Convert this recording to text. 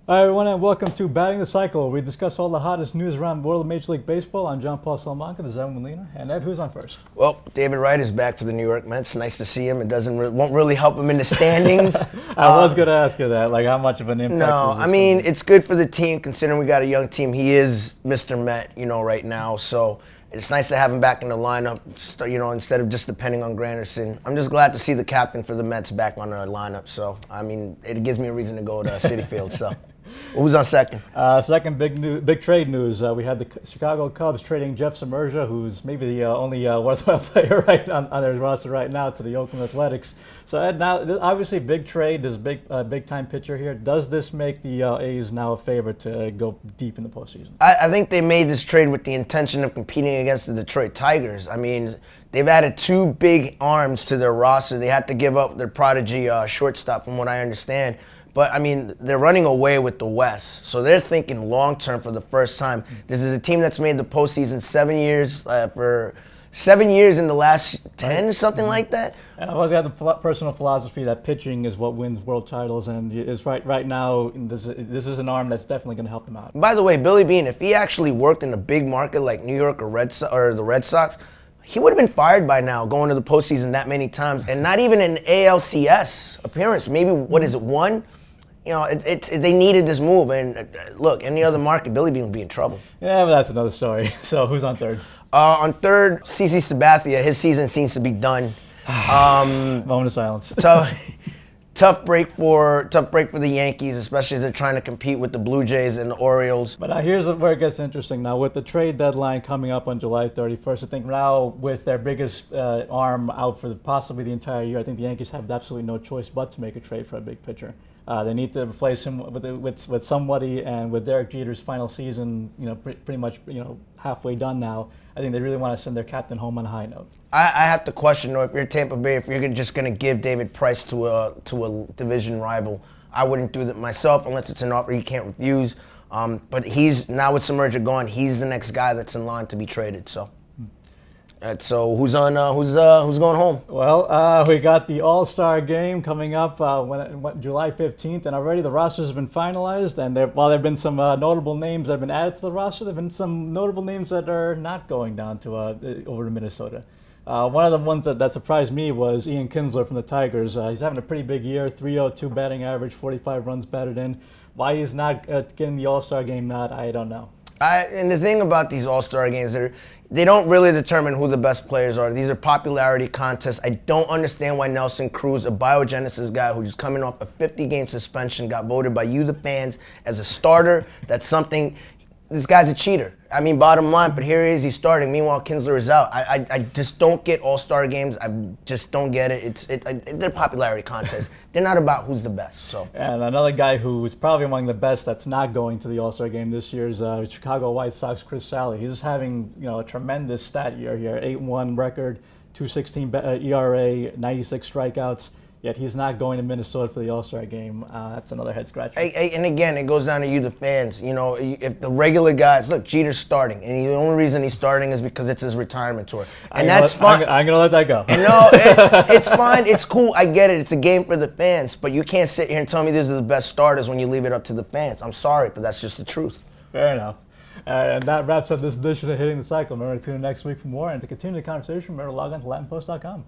Hi everyone, and welcome to Batting the Cycle, where we discuss all the hottest news around the world of Major League Baseball. I'm John Paul Salamanca, there's Evan Molina, and Ed, who's on first? Well, David Wright is back for the New York Mets. Nice to see him. It won't really help him in the standings. I was going to ask you that, like how much of an impact No, I mean, it's good for the team considering we got a young team. He is Mr. Met, right now. So it's nice to have him back in the lineup, instead of just depending on Granderson. I'm just glad to see the captain for the Mets back on the lineup. So, I mean, it gives me a reason to go to Citi Field. So. Who's on second? Second big trade news. We had the Chicago Cubs trading Jeff Sabathia, who's maybe the only worthwhile player right on their roster right now, to the Oakland Athletics. So Ed, now obviously big trade. There's a big time pitcher here. Does this make the A's now a favorite to go deep in the postseason? I think they made this trade with the intention of competing against the Detroit Tigers. I mean, they've added two big arms to their roster. They had to give up their prodigy shortstop, from what I understand. But, I mean, they're running away with the West. So they're thinking long-term for the first time. This is a team that's made the postseason 7 years, for 7 years in the last 10 or something like that. And I've always got the personal philosophy that pitching is what wins world titles, and is right now, this is an arm that's definitely going to help them out. By the way, Billy Beane, if he actually worked in a big market like New York or the Red Sox, he would have been fired by now, going to the postseason that many times, and not even an ALCS appearance. Maybe, what is it, one? They needed this move, and look, any other market, Billy Beane would be in trouble. Yeah, but that's another story. So who's on third? On third, CC Sabathia. His season seems to be done. Moment of silence. Tough break for the Yankees, especially as they're trying to compete with the Blue Jays and the Orioles. But here's where it gets interesting. Now, with the trade deadline coming up on July 31st, I think now with their biggest arm out for possibly the entire year, I think the Yankees have absolutely no choice but to make a trade for a big pitcher. They need to replace him with somebody, and with Derek Jeter's final season, pretty much halfway done now. I think they really want to send their captain home on a high note. I have to question, though, if you're Tampa Bay, if you're just going to give David Price to a division rival, I wouldn't do that myself unless it's an offer he can't refuse. But he's now with Sabathia gone, he's the next guy that's in line to be traded. So. So who's going home? Well, we got the All-Star game coming up July 15th, and already the rosters have been finalized. And while there have been some notable names that have been added to the roster, there have been some notable names that are not going down to over to Minnesota. One of the ones that surprised me was Ian Kinsler from the Tigers. He's having a pretty big year, 302 batting average, 45 runs batted in. Why he's not getting the All-Star game nod, I don't know. And the thing about these All-Star games, they don't really determine who the best players are. These are popularity contests. I don't understand why Nelson Cruz, a biogenesis guy who's just coming off a 50-game suspension, got voted by you, the fans, as a starter. That's something. This guy's a cheater. I mean, bottom line, but here he is, he's starting. Meanwhile, Kinsler is out. I just don't get All-Star games. I just don't get it. They're popularity contests. They're not about who's the best. So. And another guy who is probably among the best that's not going to the All-Star game this year is Chicago White Sox Chris Sale. He's having a tremendous stat year here, 8-1 record, 2.16 ERA, 96 strikeouts. Yet he's not going to Minnesota for the All-Star game. That's another head scratcher. And again, it goes down to you, the fans. If the regular guys, look, Jeter's starting, and the only reason he's starting is because it's his retirement tour, and that's fine. I'm gonna let that go. No, it's fine. It's cool. I get it. It's a game for the fans, but you can't sit here and tell me these are the best starters when you leave it up to the fans. I'm sorry, but that's just the truth. Fair enough. And that wraps up this edition of Hitting the Cycle. Remember to tune in next week for more, and to continue the conversation, remember to log on to LatinPost.com.